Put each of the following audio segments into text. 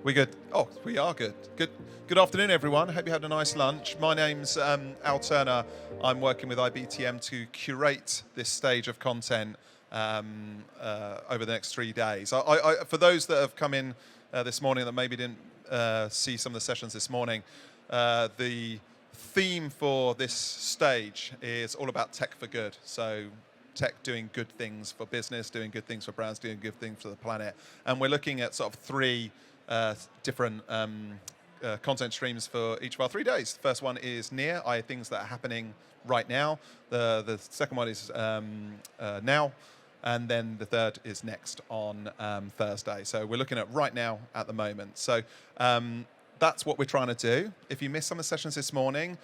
We good? Oh, we are good. Good afternoon, everyone. Hope you had a nice lunch. My name's Al Turner. I'm working with IBTM to curate this stage of content over the next 3 days. For those that have come in this morning that maybe didn't see some of the sessions this morning, the theme for this stage is all about tech for good. So tech doing good things for business, doing good things for brands, doing good things for the planet. And we're looking at sort of three different content streams for each of our 3 days. The first one is near, i.e. things that are happening right now. The second one is now. And then the third is next on Thursday. So we're looking at right now at the moment. So that's what we're trying to do. If you missed some of the sessions this morning,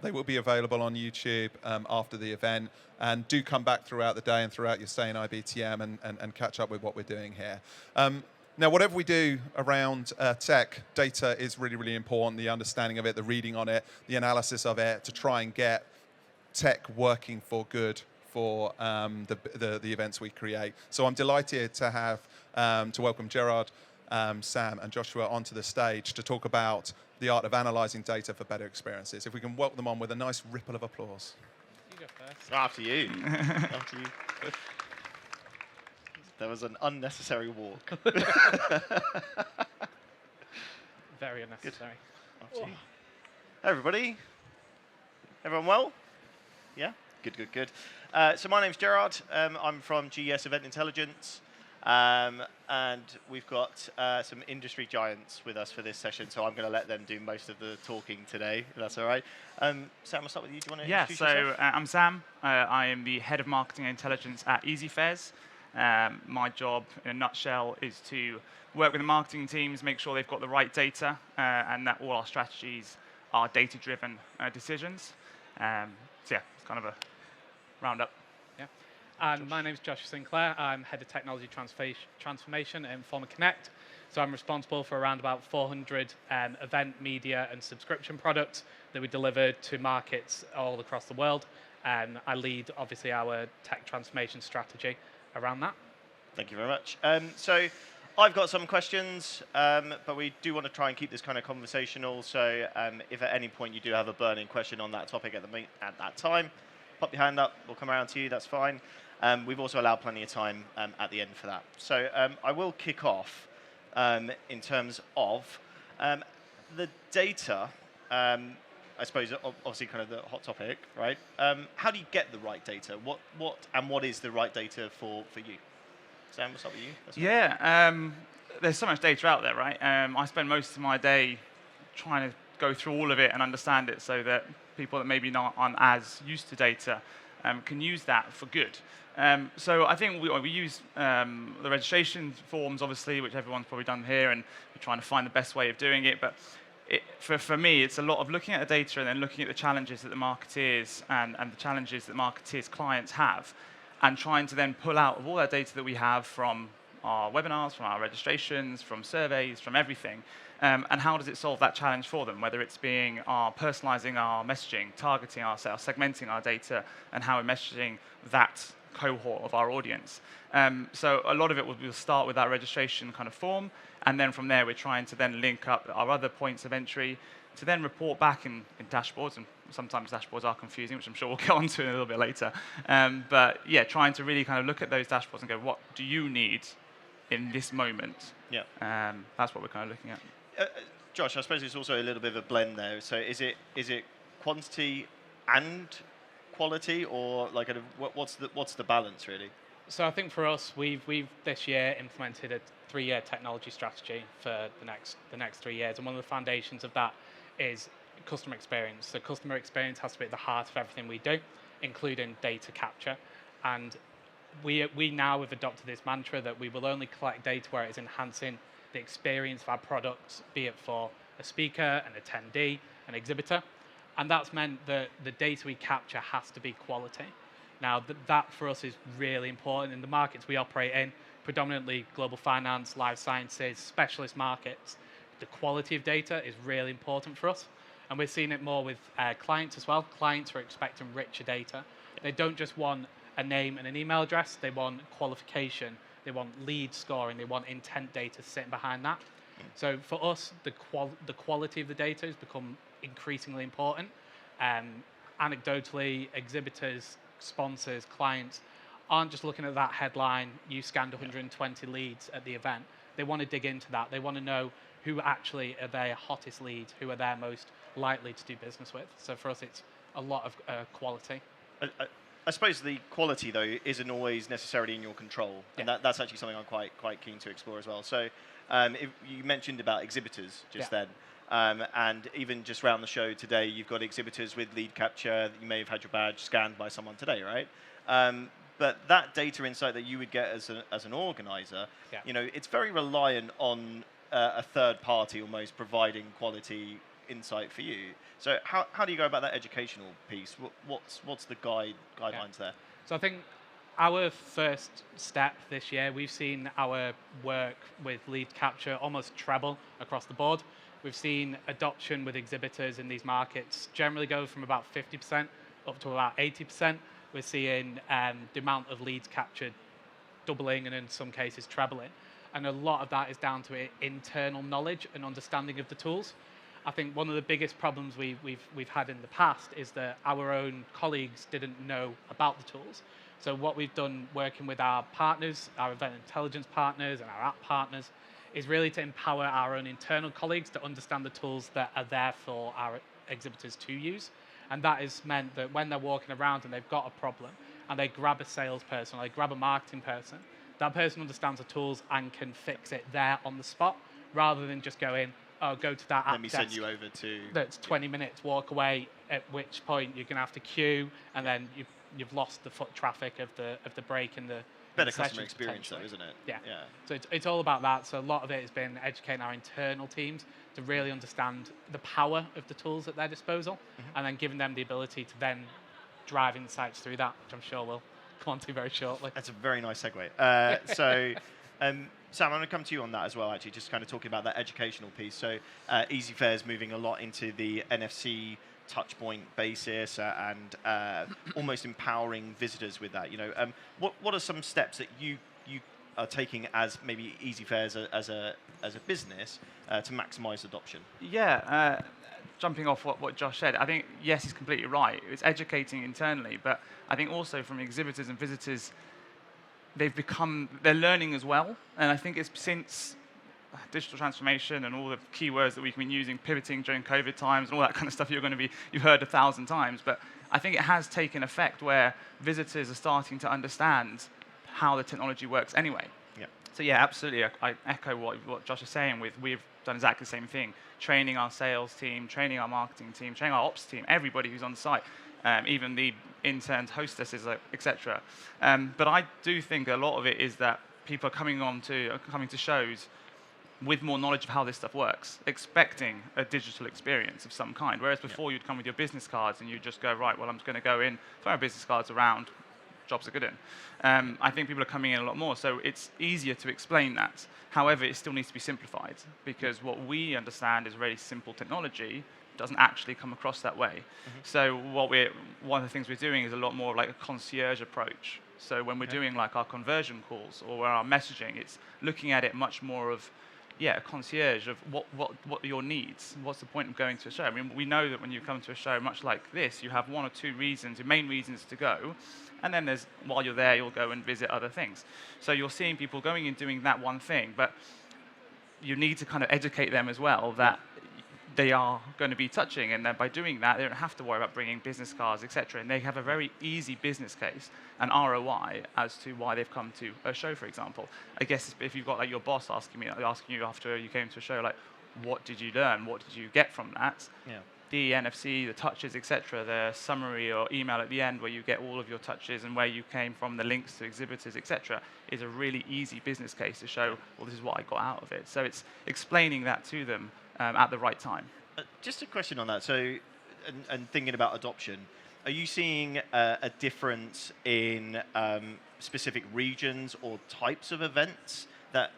they will be available on YouTube after the event. And do come back throughout the day and throughout your stay in IBTM and catch up with what we're doing here. Now, whatever we do around tech, data is really, really important. The understanding of it, the reading on it, the analysis of it, to try and get tech working for good for the events we create. So I'm delighted to have to welcome Gerard, Sam, and Joshua onto the stage to talk about the art of analysing data for better experiences. If we can welcome them on with a nice ripple of applause. You go first. After you. After you. There was an unnecessary walk. Very unnecessary. After you. Hey everybody. Everyone well? Yeah? Good. So my name's Gerard. I'm from GES Event Intelligence. And we've got some industry giants with us for this session, so I'm going to let them do most of the talking today, if that's all right. Sam, I'll start with you. Do you want to introduce yourself? I'm Sam. I am the Head of Marketing and Intelligence at EasyFairs. My job, in a nutshell, is to work with the marketing teams, make sure they've got the right data, and that all our strategies are data-driven decisions. So yeah, it's kind of a roundup. Yeah. And my name's Joshua Sinclair. I'm Head of Technology Transformation in Informa Connect. So I'm responsible for around about 400 event, media, and subscription products that we deliver to markets all across the world. And I lead, obviously, our tech transformation strategy around that. Thank you very much. So I've got some questions, but we do want to try and keep this kind of conversational. So if at any point you do have a burning question on that topic at that time, pop your hand up. We'll come around to you. That's fine. We've also allowed plenty of time at the end for that. So I will kick off in terms of the data. I suppose obviously kind of the hot topic, right? How do you get the right data? What is the right data for you? Sam, what's up with you? There's so much data out there, right? I spend most of my day trying to go through all of it and understand it so that people that maybe aren't as used to data can use that for good. So I think we use the registration forms, obviously, which everyone's probably done here, and we're trying to find the best way of doing it. But for me, it's a lot of looking at the data and then looking at the challenges that the marketeers and the challenges that marketeers' clients have, and trying to then pull out of all that data that we have from our webinars, from our registrations, from surveys, from everything, and how does it solve that challenge for them, whether it's being personalizing our messaging, targeting our sales, segmenting our data, and how we're messaging that cohort of our audience. So a lot of it will start with that registration kind of form, and then from there we're trying to then link up our other points of entry to then report back in dashboards, and sometimes dashboards are confusing, which I'm sure we'll get onto in a little bit later. But yeah, trying to really kind of look at those dashboards and go, what do you need in this moment? Yeah. That's what we're kind of looking at. Josh, I suppose it's also a little bit of a blend there. So is it quantity and quality, or like what's the balance really? So I think for us, we've this year implemented a 3-year technology strategy for the next 3 years, and one of the foundations of that is customer experience. So customer experience has to be at the heart of everything we do, including data capture. And we now have adopted this mantra that we will only collect data where it is enhancing the experience of our products, be it for a speaker, an attendee, an exhibitor. And that's meant that the data we capture has to be quality. Now, that for us is really important in the markets we operate in, predominantly global finance, life sciences, specialist markets. The quality of data is really important for us. And we're seeing it more with clients as well. Clients are expecting richer data. They don't just want a name and an email address. They want qualification. They want lead scoring. They want intent data sitting behind that. So for us, the quality of the data has become increasingly important. Anecdotally, exhibitors, sponsors, clients aren't just looking at that headline, you scanned 120 leads at the event. They want to dig into that. They want to know who actually are their hottest leads, who are their most likely to do business with. So for us, it's a lot of quality. I suppose the quality, though, isn't always necessarily in your control, and that's actually something I'm quite keen to explore as well. So, if you mentioned about exhibitors just then, and even just around the show today, you've got exhibitors with lead capture. You may have had your badge scanned by someone today, right? But that data insight that you would get as an organizer, it's very reliant on a third party almost providing quality insight for you. So how do you go about that educational piece? What's the guidelines there? So I think our first step this year, we've seen our work with lead capture almost treble across the board. We've seen adoption with exhibitors in these markets generally go from about 50% up to about 80%. We're seeing the amount of leads captured doubling and in some cases trebling. And a lot of that is down to internal knowledge and understanding of the tools. I think one of the biggest problems we've had in the past is that our own colleagues didn't know about the tools. So what we've done working with our partners, our event intelligence partners and our app partners, is really to empower our own internal colleagues to understand the tools that are there for our exhibitors to use. And that has meant that when they're walking around and they've got a problem and they grab a salesperson or they grab a marketing person, that person understands the tools and can fix it there on the spot rather than just go to that app Let me desk send you over to... That's 20 minutes walk away, at which point you're going to have to queue, and then you've lost the foot traffic of the break in the better customer experience, though, isn't it? Yeah. So it's all about that. So a lot of it has been educating our internal teams to really understand the power of the tools at their disposal, and then giving them the ability to then drive insights through that, which I'm sure we'll come on to very shortly. That's a very nice segue. So, Sam, I'm going to come to you on that as well, actually, just kind of talking about that educational piece. So, EasyFair's moving a lot into the NFC touchpoint basis and almost empowering visitors with that. What are some steps that you are taking as maybe EasyFair as a business to maximise adoption? Yeah, jumping off what Josh said, I think, yes, he's completely right. It's educating internally, but I think also from exhibitors and visitors, they're learning as well. And I think it's since digital transformation and all the keywords that we've been using, pivoting during COVID times and all that kind of stuff you've heard 1,000 times. But I think it has taken effect where visitors are starting to understand how the technology works anyway. Yeah. So yeah, absolutely. I echo what Josh is saying. We've done exactly the same thing, training our sales team, training our marketing team, training our ops team, everybody who's on site, even the interns, hostesses, etc. But I do think a lot of it is that people are coming to shows with more knowledge of how this stuff works, expecting a digital experience of some kind. Whereas before you'd come with your business cards and you'd just go, right, well, I'm just going to go in, throw my business cards around, jobs are good in. I think people are coming in a lot more, so it's easier to explain that. However, it still needs to be simplified because what we understand is very simple technology doesn't actually come across that way. So one of the things we're doing is a lot more like a concierge approach. So when we're doing like our conversion calls or our messaging, it's looking at it much more of a concierge of what are your needs? What's the point of going to a show? I mean, we know that when you come to a show much like this, you have one or two reasons, your main reasons to go, and then while you're there, you'll go and visit other things. So you're seeing people going and doing that one thing, but you need to kind of educate them as well that they are going to be touching, and then by doing that, they don't have to worry about bringing business cards, etc. And they have a very easy business case and ROI as to why they've come to a show, for example. I guess if you've got like your boss asking you after you came to a show, like, what did you learn? What did you get from that? Yeah. The NFC, the touches, etc., the summary or email at the end where you get all of your touches and where you came from, the links to exhibitors, etc., is a really easy business case to show, well, this is what I got out of it. So it's explaining that to them at the right time. Just a question on that. So, and thinking about adoption, are you seeing a difference in specific regions or types of events that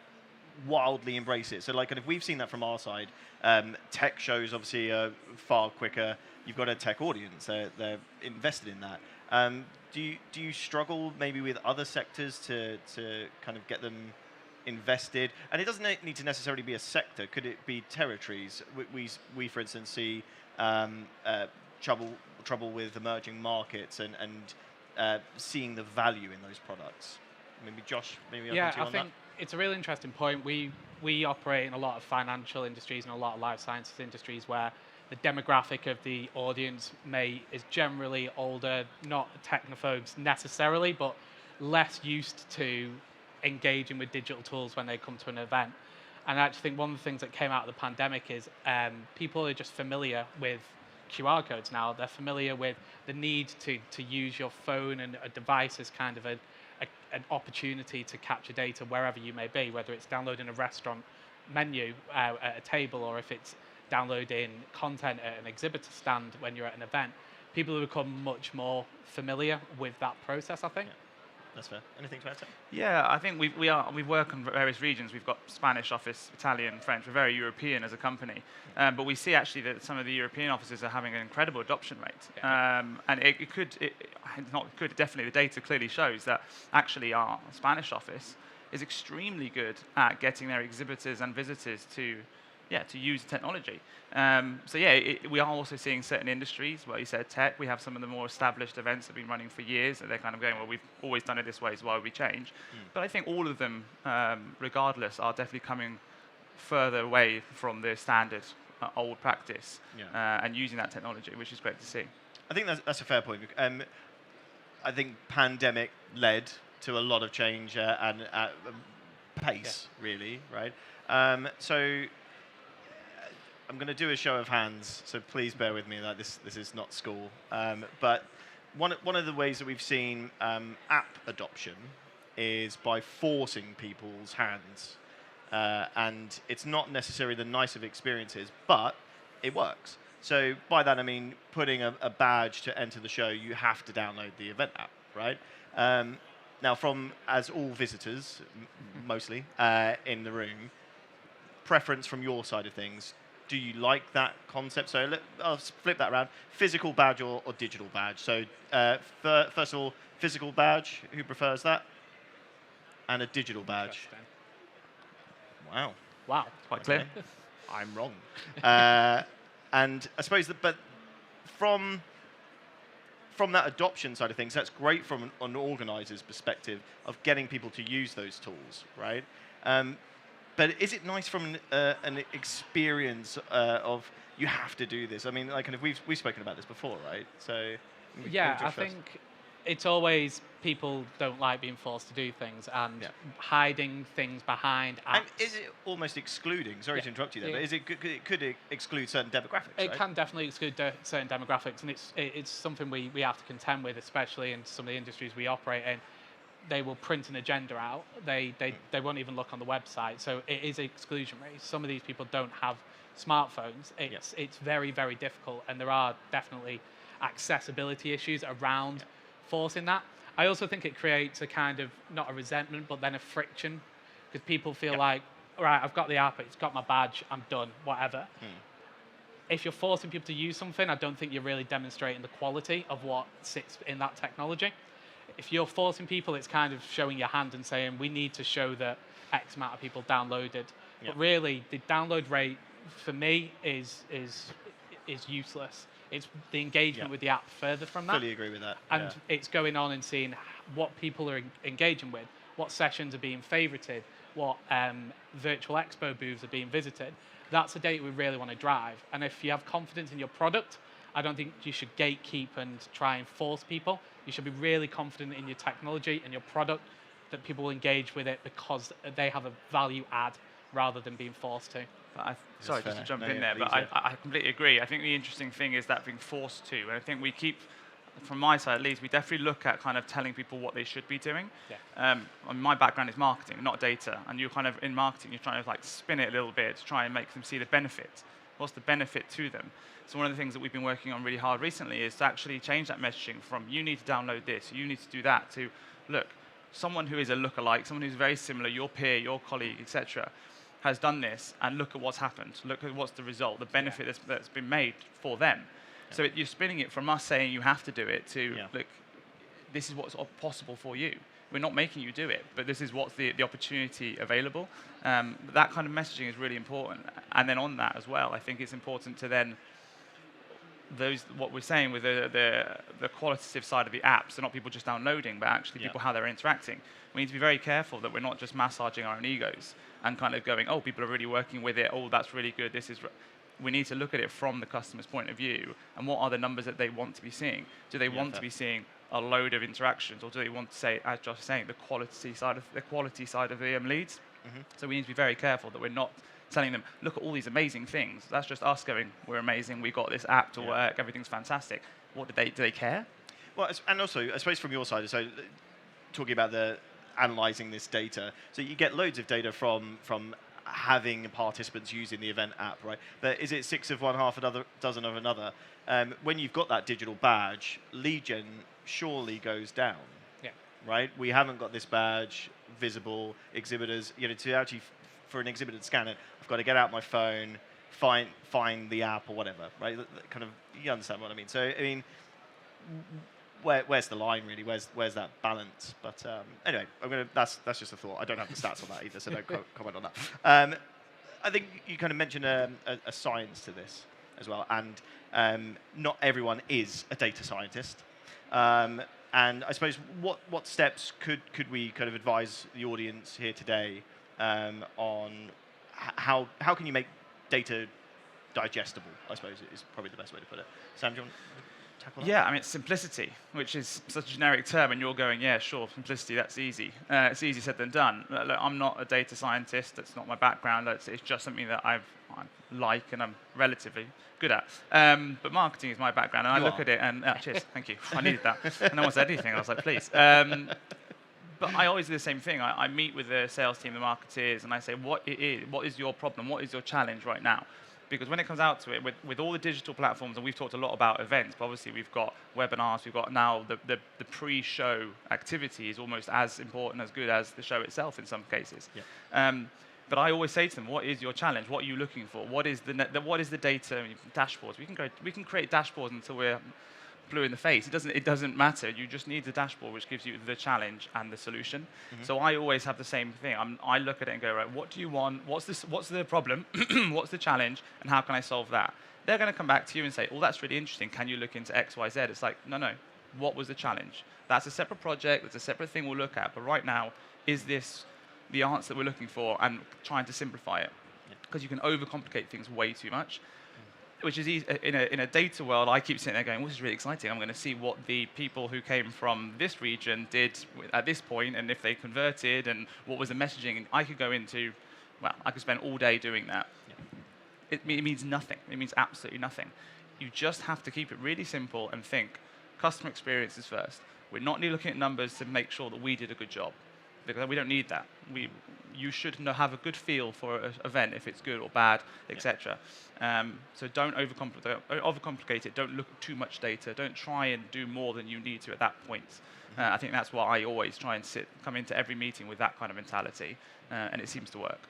wildly embrace it? So, like, if we've seen that from our side, tech shows obviously are far quicker. You've got a tech audience; they're invested in that. Do you struggle maybe with other sectors to kind of get them invested? And it doesn't need to necessarily be a sector. Could it be territories? We for instance, see trouble with emerging markets and seeing the value in those products. Maybe Josh, maybe Yeah, I'll come to you I on think it's a really interesting point. We operate in a lot of financial industries and a lot of life sciences industries where the demographic of the audience is generally older, not technophobes necessarily, but less used to engaging with digital tools when they come to an event. And I actually think one of the things that came out of the pandemic is people are just familiar with QR codes now. They're familiar with the need to use your phone and a device as kind of an opportunity to capture data wherever you may be, whether it's downloading a restaurant menu at a table or if it's downloading content at an exhibitor stand when you're at an event. People have become much more familiar with that process, I think. Yeah. That's fair. Anything to add to? Yeah, I think we work on various regions. We've got Spanish office, Italian, French. We're very European as a company, but we see actually that some of the European offices are having an incredible adoption rate. Yeah. And definitely the data clearly shows that actually our Spanish office is extremely good at getting their exhibitors and visitors to use technology. We are also seeing certain industries, well, you said tech, we have some of the more established events that have been running for years, and they're kind of going, well, we've always done it this way, so why would we change? But I think all of them, regardless, are definitely coming further away from the standard old practice and using that technology, which is great to see. I think that's a fair point. I think pandemic led to a lot of change and pace, really, right? So I'm going to do a show of hands, so please bear with me that this is not school. But one of the ways that we've seen app adoption is by forcing people's hands. And it's not necessarily the nice of experiences, but it works. So by that I mean putting a badge to enter the show, you have to download the event app, right? Now, as all visitors, mostly, in the room, preference from your side of things, do you like that concept? So I'll flip that around. Physical badge or digital badge? So first of all, physical badge, who prefers that? And a digital badge. Wow. Wow. Quite clear. I'm wrong. And I suppose but from that adoption side of things, that's great from an organizer's perspective of getting people to use those tools, right? But is it nice from an experience of you have to do this? I mean, like, and we've spoken about this before, right? So I think it's always people don't like being forced to do things and hiding things behind apps. And is it almost excluding? Sorry to interrupt you there, but could it exclude certain demographics? It can definitely exclude certain demographics, and it's something we have to contend with, especially in some of the industries we operate in. They will print an agenda out. They won't even look on the website. So it is exclusionary. Some of these people don't have smartphones. It's very, very difficult, and there are definitely accessibility issues around forcing that. I also think it creates a kind of, not a resentment, but then a friction, because people feel like, all right, I've got the app, it's got my badge, I'm done, whatever. If you're forcing people to use something, I don't think you're really demonstrating the quality of what sits in that technology. If you're forcing people, it's kind of showing your hand and saying, we need to show that X amount of people downloaded. But really, the download rate, for me, is useless. It's the engagement with the app further from that. Fully agree with that. And it's going on and seeing what people are engaging with, what sessions are being favorited, what virtual expo booths are being visited. That's the data we really want to drive. And if you have confidence in your product, I don't think you should gatekeep and try and force people. You should be really confident in your technology and your product, that people will engage with it because they have a value add rather than being forced to. Sorry, just to jump in there, but I completely agree. I think the interesting thing is that being forced to, and I think we keep, from my side at least, we definitely look at kind of telling people what they should be doing. My background is marketing, not data, and you're kind of in marketing, you're trying to like spin it a little bit to try and make them see the benefit. What's the benefit to them? So one of the things that we've been working on really hard recently is to actually change that messaging from you need to download this, you need to do that, to look, someone who is a lookalike, someone who's very similar, your peer, your colleague, etc., has done this, and look at what's happened. Look at what's the result, the benefit that's been made for them. So you're spinning it from us saying you have to do it to, look, this is what's possible for you. we're not making you do it, but this is what's the opportunity available. That kind of messaging is really important. And then on that as well, I think it's important to then what we're saying with the qualitative side of the app, so not people just downloading, but actually people how they're interacting. We need to be very careful that we're not just massaging our own egos and kind of going, oh, people are really working with it, oh, that's really good, we need to look at it from the customer's point of view, and what are the numbers that they want to be seeing? Do they want to be seeing a load of interactions, or do they want to say, as Josh was saying, the quality side of the leads? So we need to be very careful that we're not telling them, look at all these amazing things. That's just us going, we're amazing, we got this app to work, everything's fantastic. Do they care? Well, and also, I suppose from your side, so talking about the analysing this data, so you get loads of data from having participants using the event app, right? But is it 6 of one, half a dozen of another? When you've got that digital badge, lead gen surely goes down, right? We haven't got this badge visible, exhibitors, to actually, for an exhibitor to scan it, I've got to get out my phone, find the app or whatever, right? Kind of, you understand what I mean? So, I mean, where's the line really? Where's that balance? But anyway, that's just a thought. I don't have the stats on that either, so don't comment on that. I think you kind of mentioned a science to this as well, and not everyone is a data scientist. And I suppose what steps could we kind of advise the audience here today on how can you make data digestible, I suppose, is probably the best way to put it. Sam, do you want to tackle that? Yeah, I mean, it's simplicity, which is such a generic term, and you're going, yeah, sure, simplicity, that's easy. It's easy said than done. Look, I'm not a data scientist, that's not my background, it's just something that I like and I'm relatively good at. But marketing is my background, and I look at it and, cheers, thank you, I needed that. And no one said anything, I was like, please. But I always do the same thing. I meet with the sales team, the marketeers, and I say, what is your problem? What is your challenge right now? Because when it comes out to it, with all the digital platforms, and we've talked a lot about events, but obviously we've got webinars, we've got now the pre-show activity is almost as important, as good as the show itself in some cases. Yeah. But I always say to them, what is your challenge? What are you looking for? What is the data dashboards? We can create dashboards until we're blue in the face. It doesn't matter. You just need the dashboard, which gives you the challenge and the solution. So I always have the same thing. I look at it and go, right, what do you want? What's the problem? What's the challenge? And how can I solve that? They're going to come back to you and say, oh, that's really interesting. Can you look into X, Y, Z? It's like, no. What was the challenge? That's a separate project. That's a separate thing we'll look at. But right now, is this the answer that we're looking for, and trying to simplify it? Because you can overcomplicate things way too much. Which is easy. In a data world, I keep sitting there going, this is really exciting. I'm going to see what the people who came from this region did at this point, and if they converted, and what was the messaging. And I could go into, I could spend all day doing that. Yeah. It means nothing. It means absolutely nothing. You just have to keep it really simple and think, customer experience is first. We're not looking at numbers to make sure that we did a good job, because we don't need that. You should have a good feel for an event, if it's good or bad, etc. So don't overcomplicate it. Don't look at too much data. Don't try and do more than you need to at that point. I think that's why I always try and come into every meeting with that kind of mentality, and it seems to work.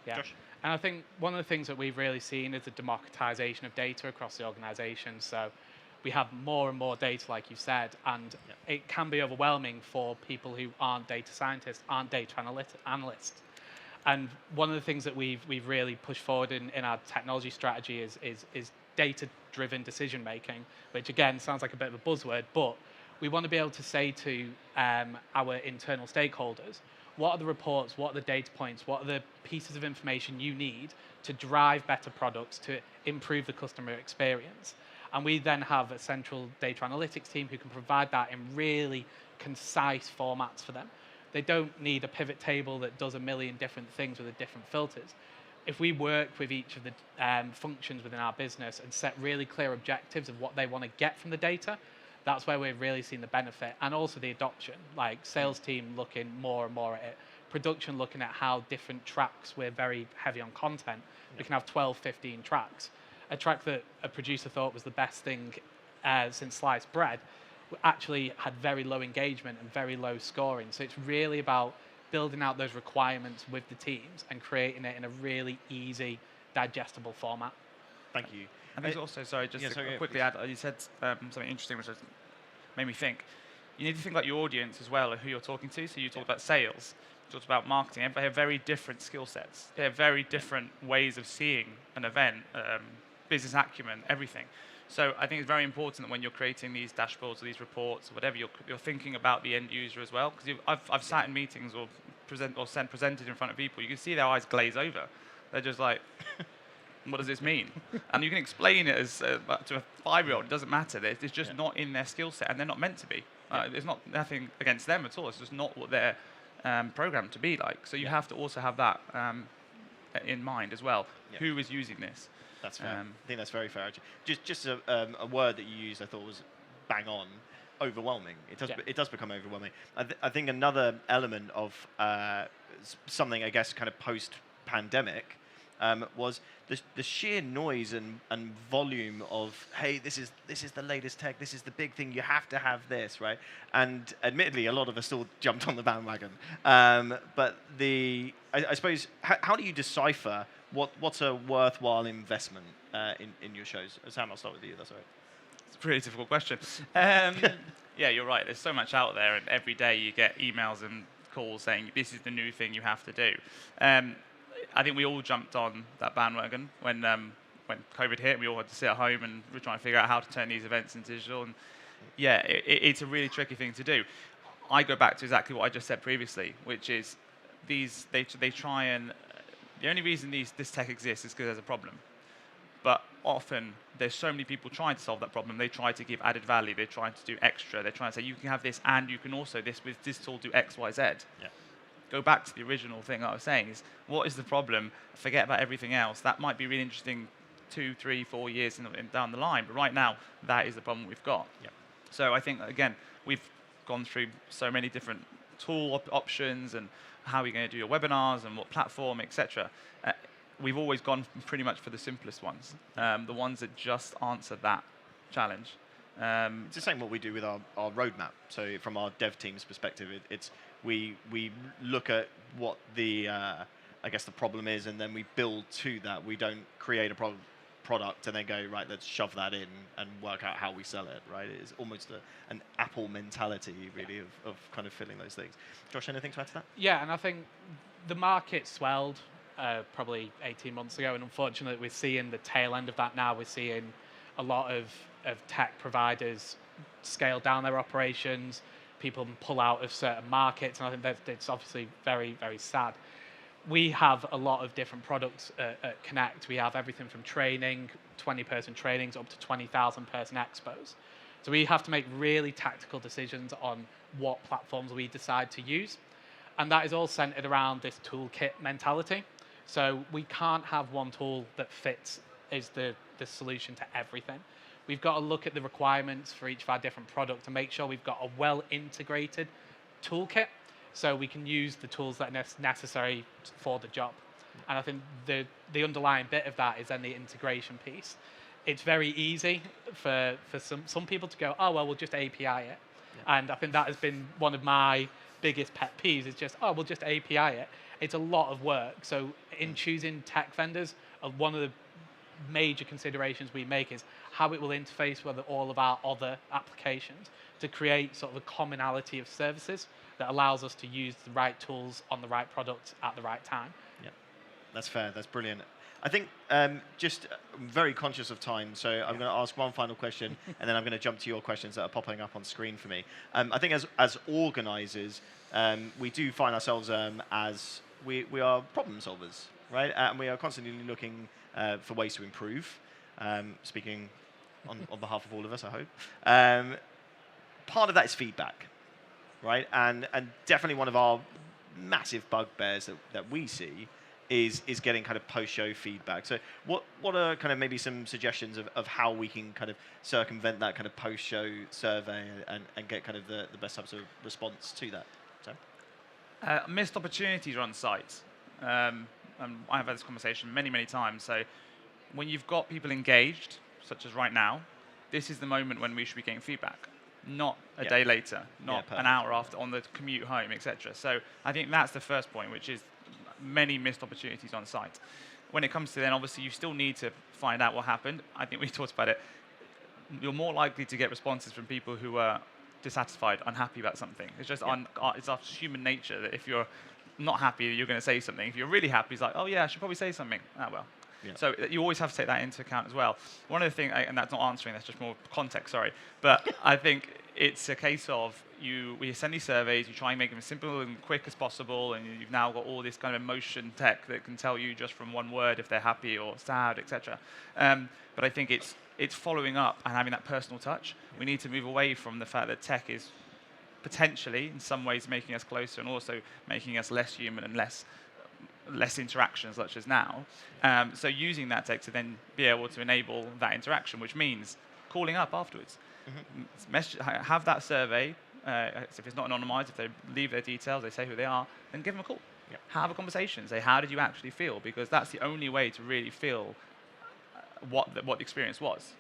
Yeah. Josh? And I think one of the things that we've really seen is the democratization of data across the organisation. So we have more and more data, like you said, and it can be overwhelming for people who aren't data scientists, aren't data analysts. And one of the things that we've really pushed forward in our technology strategy is data-driven decision making, which again sounds like a bit of a buzzword, but we want to be able to say to our internal stakeholders, what are the reports, what are the data points, what are the pieces of information you need to drive better products, to improve the customer experience. And we then have a central data analytics team who can provide that in really concise formats for them. They don't need a pivot table that does a million different things with the different filters. If we work with each of the functions within our business and set really clear objectives of what they want to get from the data, that's where we've really seen the benefit, and also the adoption, like sales team looking more and more at it, production looking at how different tracks, we're very heavy on content. We can have 12, 15 tracks. A track that a producer thought was the best thing since sliced bread actually had very low engagement and very low scoring. So it's really about building out those requirements with the teams and creating it in a really easy, digestible format. Thank you. And there's also, sorry, just to quickly add, you said something interesting which made me think. you need to think about your audience as well and who you're talking to. So you talked about sales, you talked about marketing. They have very different skill sets. They have very different ways of seeing an event, business acumen, everything. So I think it's very important that when you're creating these dashboards or these reports or whatever, you're thinking about the end user as well. Because I've sat in meetings or presented in front of people. You can see their eyes glaze over. They're just like, what does this mean? And you can explain it as to a 5-year-old. It doesn't matter. It's just not in their skill set, and they're not meant to be. There's nothing against them at all. It's just not what they're programmed to be like. So you have to also have that in mind as well. Who is using this? That's fair. I think that's very fair. Just a word that you used, I thought was bang on. Overwhelming. It does become overwhelming. I think another element of something, I guess, kind of post-pandemic was the sheer noise and volume of, hey, this is the latest tech, this is the big thing, you have to have this, right? And admittedly, a lot of us still jumped on the bandwagon. But I suppose, how do you decipher what's a worthwhile investment in your shows? Sam, I'll start with you. That's all right. It's a really difficult question. Yeah, you're right. There's so much out there, and every day you get emails and calls saying this is the new thing you have to do. I think we all jumped on that bandwagon when COVID hit. We all had to sit at home and we're trying to figure out how to turn these events into digital. And yeah, it's a really tricky thing to do. I go back to exactly what I just said previously, which is they try and the only reason this tech exists is because there's a problem. But often there's so many people trying to solve that problem. They try to give added value. They're trying to do extra. They're trying to say you can have this and you can also with this tool do X, Y, Z. Yeah. Go back to the original thing I was saying is, what is the problem? Forget about everything else. That might be really interesting 2, 3, 4 years down the line, but right now, that is the problem we've got. Yeah. So I think, again, we've gone through so many different tool options and how are you going to do your webinars and what platform, etc. We've always gone pretty much for the simplest ones, the ones that just answer that challenge. It's the same what we do with our roadmap. So from our dev team's perspective, we look at what the I guess the problem is, and then we build to that. We don't create a product and then go, right, let's shove that in and work out how we sell it, right? It's almost an Apple mentality, really, of kind of filling those things. Josh, anything to add to that? Yeah, and I think the market swelled probably 18 months ago, and unfortunately we're seeing the tail end of that now. We're seeing a lot of tech providers scale down their operations, people pull out of certain markets, and I think that's obviously very, very sad. We have a lot of different products at Connect. We have everything from training, 20-person trainings, up to 20,000-person expos. So we have to make really tactical decisions on what platforms we decide to use. And that is all centered around this toolkit mentality. So we can't have one tool that fits as the solution to everything. We've got to look at the requirements for each of our different products and make sure we've got a well-integrated toolkit so we can use the tools that are necessary for the job. And I think the underlying bit of that is then the integration piece. It's very easy for some people to go, oh, well, we'll just API it. Yeah. And I think that has been one of my biggest pet peeves, is just, oh, we'll just API it. It's a lot of work. So in choosing tech vendors, one of the major considerations we make is how it will interface with all of our other applications to create sort of a commonality of services that allows us to use the right tools on the right product at the right time. Yeah, that's fair. That's brilliant. I think just very conscious of time, so I'm going to ask one final question, and then I'm going to jump to your questions that are popping up on screen for me. I think as organisers, we do find ourselves as we are problem solvers, right? And we are constantly looking for ways to improve. Speaking on behalf of all of us, I hope. Part of that is feedback, right? And definitely one of our massive bugbears that we see is getting kind of post-show feedback. So what are kind of maybe some suggestions of how we can kind of circumvent that kind of post-show survey and get kind of the best types of response to that? So? Missed opportunities are on site. And I've had this conversation many, many times. So when you've got people engaged, such as right now, this is the moment when we should be getting feedback, not a day later, not an hour after on the commute home, etc. So I think that's the first point, which is many missed opportunities on site. When it comes to then, obviously, you still need to find out what happened. I think we talked about it. You're more likely to get responses from people who are dissatisfied, unhappy about something. It's just it's our human nature that if you're not happy, you're going to say something. If you're really happy, it's like, oh yeah, I should probably say something. Ah, well. Yeah. So you always have to take that into account as well. One of the things, and that's not answering, that's just more context, sorry. But I think it's a case of we send these surveys, you try and make them as simple and quick as possible, and you've now got all this kind of emotion tech that can tell you just from one word if they're happy or sad, etc. But I think it's following up and having that personal touch. We need to move away from the fact that tech is potentially, in some ways, making us closer and also making us less human and less interactions, such as now. So using that tech to then be able to enable that interaction, which means calling up afterwards. Have that survey. If it's not anonymized, if they leave their details, they say who they are, then give them a call. Yep. Have a conversation. Say, how did you actually feel? Because that's the only way to really feel what the experience was.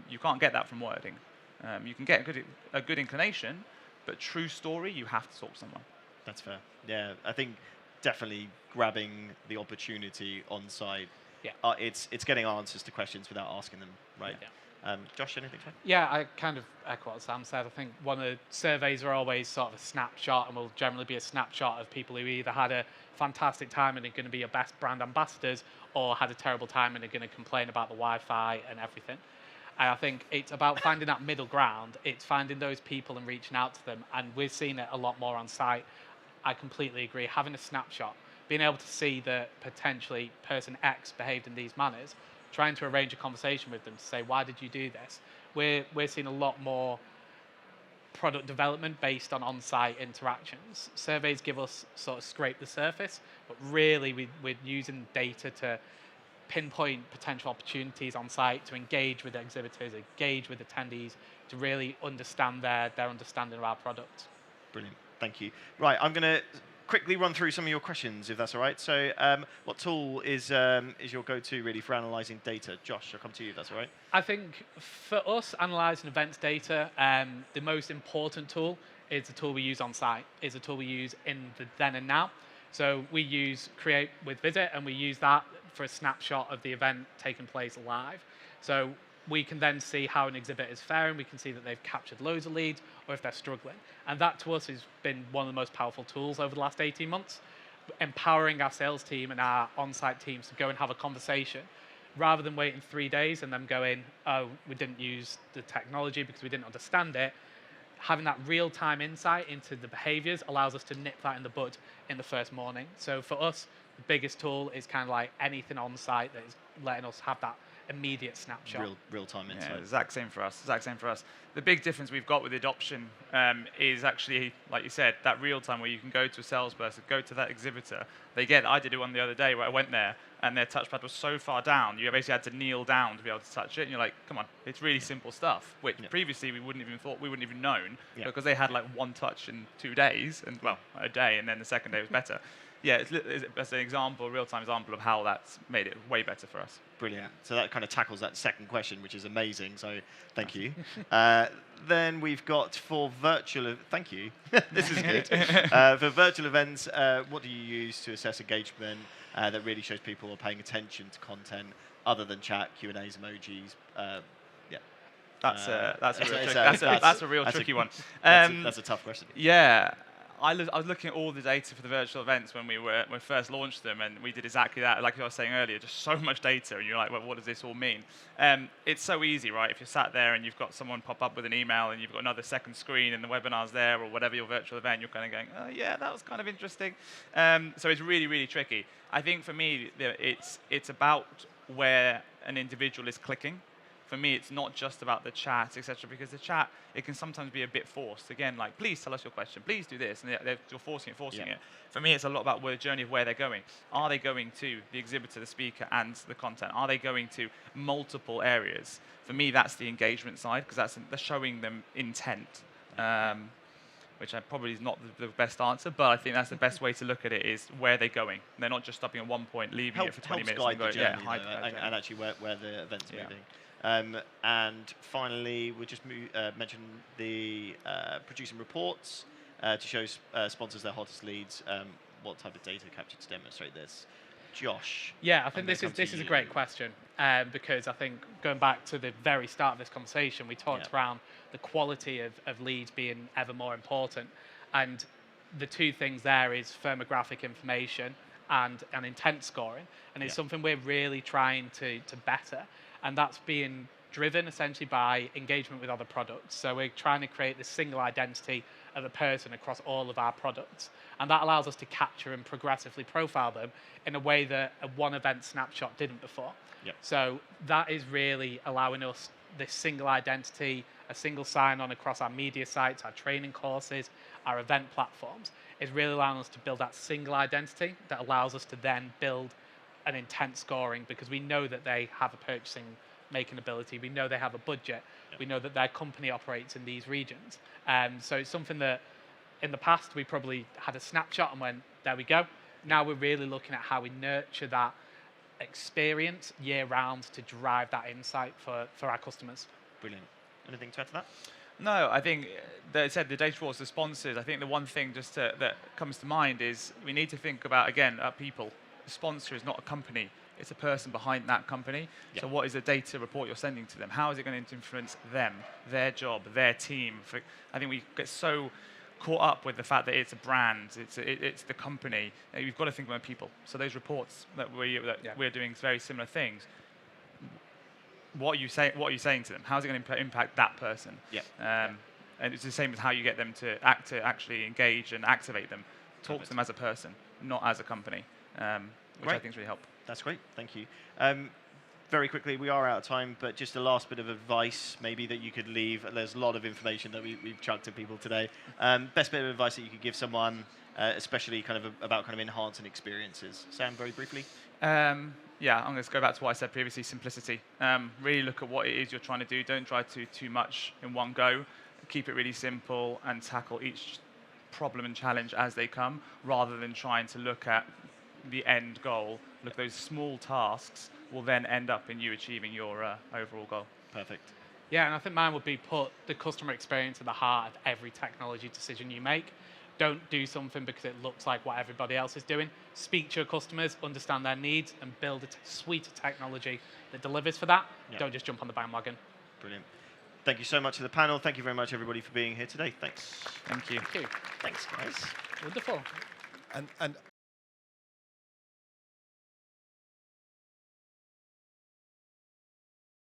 You can't get that from wording. You can get a good inclination, but true story, you have to talk to someone. That's fair. Yeah, I think definitely grabbing the opportunity on site. Yeah. It's getting answers to questions without asking them, right? Yeah. Josh, anything to add? Yeah, I kind of echo what Sam said. I think one of the surveys are always sort of a snapshot, and will generally be a snapshot of people who either had a fantastic time and are going to be your best brand ambassadors, or had a terrible time and are going to complain about the Wi-Fi and everything. And I think it's about finding that middle ground. It's finding those people and reaching out to them, and we're seeing it a lot more on site. I completely agree. Having a snapshot, being able to see that potentially person X behaved in these manners, trying to arrange a conversation with them to say, why did you do this? We're seeing a lot more product development based on on-site interactions. Surveys give us sort of scrape the surface, but really we're using data to pinpoint potential opportunities on site, to engage with exhibitors, engage with attendees, to really understand their understanding of our product. Brilliant. Thank you. Right, I'm going to quickly run through some of your questions, if that's all right. So what tool is your go-to, really, for analysing data? Josh, I'll come to you, if that's all right. I think for us, analysing events data, the most important tool is the tool we use on site, is the tool we use in the then and now. So we use Create with Visit, and we use that for a snapshot of the event taking place live. So we can then see how an exhibit is faring. We can see that they've captured loads of leads, or if they're struggling. And that, to us, has been one of the most powerful tools over the last 18 months, empowering our sales team and our on-site teams to go and have a conversation, rather than waiting 3 days and then going, oh, we didn't use the technology because we didn't understand it. Having that real-time insight into the behaviors allows us to nip that in the bud in the first morning. So for us, the biggest tool is kind of like anything on site that is letting us have that immediate snapshot. Real-time insight. Yeah, exact same for us. Exact same for us. The big difference we've got with adoption is actually, like you said, that real time where you can go to a salesperson, go to that exhibitor. I did it one the other day where I went there and their touchpad was so far down, you basically had to kneel down to be able to touch it. And you're like, come on, it's really simple stuff, which previously we wouldn't even known because they had like one touch in 2 days, and well, a day, and then the second day was better. Yeah, it's an example, a real-time example of how that's made it way better for us. Brilliant. So that kind of tackles that second question, which is amazing. So thank you. Then we've got for virtual. Thank you. This is good. For virtual events, what do you use to assess engagement that really shows people are paying attention to content other than chat, Q&As, emojis? That's a real tricky one. That's a tough question. Yeah. I was looking at all the data for the virtual events when we first launched them, and we did exactly that. Like I was saying earlier, just so much data, and you're like, well, what does this all mean? It's so easy, right? If you're sat there and you've got someone pop up with an email and you've got another second screen and the webinar's there or whatever your virtual event, you're kind of going, oh, yeah, that was kind of interesting. So it's really, really tricky. I think for me, it's about where an individual is clicking. For me, it's not just about the chat, etc., because the chat, it can sometimes be a bit forced. Again, like, please tell us your question, please do this, and you're forcing it. For me, it's a lot about the journey of where they're going. Are they going to the exhibitor, the speaker, and the content? Are they going to multiple areas? For me, that's the engagement side, because they're showing them intent, which probably is not the best answer, but I think that's the best way to look at it, is where they're going. They're not just stopping at one point, leaving it for 20 minutes. Guide the journey, and actually where the event's moving. And finally, we'll just mention the producing reports to show sponsors their hottest leads. What type of data captured to demonstrate this? Josh. Yeah, I think this is a great question. because I think going back to the very start of this conversation, we talked Yeah. around the quality of leads being ever more important. And the two things there is firmographic information and intent scoring. And it's Yeah. something we're really trying to better. And that's being driven essentially by engagement with other products. So we're trying to create this single identity of a person across all of our products. And that allows us to capture and progressively profile them in a way that a one event snapshot didn't before. Yep. So that is really allowing us this single identity, a single sign-on across our media sites, our training courses, our event platforms, is really allowing us to build that single identity that allows us to then build an intent scoring, because we know that they have a purchasing making ability, we know they have a budget, we know that their company operates in these regions. So it's something that in the past we probably had a snapshot and went, there we go. Now we're really looking at how we nurture that experience year round to drive that insight for our customers. Brilliant. Anything to add to that? No, I think they said the data was the sponsors. I think the one thing that comes to mind is we need to think about, again, our people. The sponsor is not a company. It's a person behind that company. Yeah. So what is the data report you're sending to them? How is it going to influence them, their job, their team? I think we get so caught up with the fact that it's a brand, it's the company. You've got to think about people. So those reports that we're doing very similar things. What are you saying to them? How's it going to impact that person? Yeah. And it's the same as how you get them to actually engage and activate them. Talk to them as a person, not as a company, which I think is really helpful. That's great. Thank you. Very quickly, we are out of time, but just a last bit of advice maybe that you could leave. There's a lot of information that we've chucked at people today. Best bit of advice that you could give someone, especially kind of about kind of enhancing experiences. Sam, very briefly. Yeah, I'm going to go back to what I said previously, simplicity. Really look at what it is you're trying to do. Don't try to do too much in one go. Keep it really simple and tackle each problem and challenge as they come, rather than trying to look at the end goal. Look, those small tasks will then end up in you achieving your overall goal. Perfect. Yeah, and I think mine would be put the customer experience at the heart of every technology decision you make. Don't do something because it looks like what everybody else is doing. Speak to your customers, understand their needs, and build a suite of technology that delivers for that. Yeah. Don't just jump on the bandwagon. Brilliant. Thank you so much to the panel. Thank you very much, everybody, for being here today. Thanks. Thank you. Thank you. Thanks, guys. Wonderful. And